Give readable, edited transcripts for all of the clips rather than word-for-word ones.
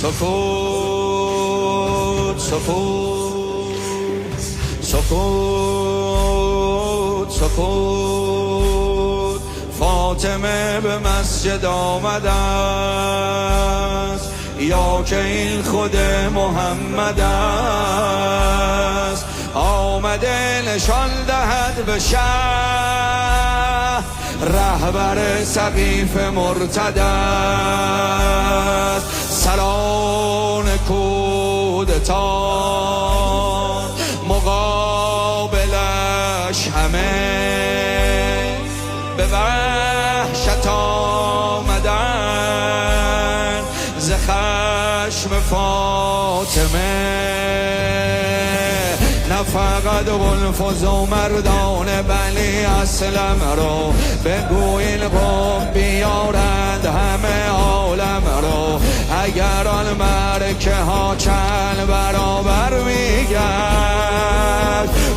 سکوت سکوت سکوت سکوت فاطمه به مسجد آمده است یا که این خود محمد است آمده نشان دهد به شهر رهبر سقیف مرتد است سران کودتا مقابلش همه به وحشت آمدن ز خشم فاطمه نه فقط غلفز و مردان بنی اسلم رو بگوین قوم بیارند همه عالم رو اگر آن مرکه ها چند برابر میگرد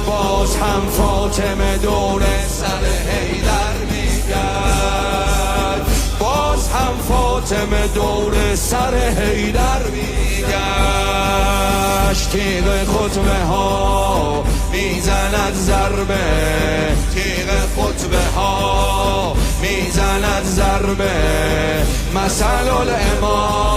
باز هم فاطمه دور سر حیدر میگرد باز هم فاطمه دور سر حیدر میگشت تیغ خطبه ها میزند ضربه تیغ خطبه ها میزند ضربه مثل الامام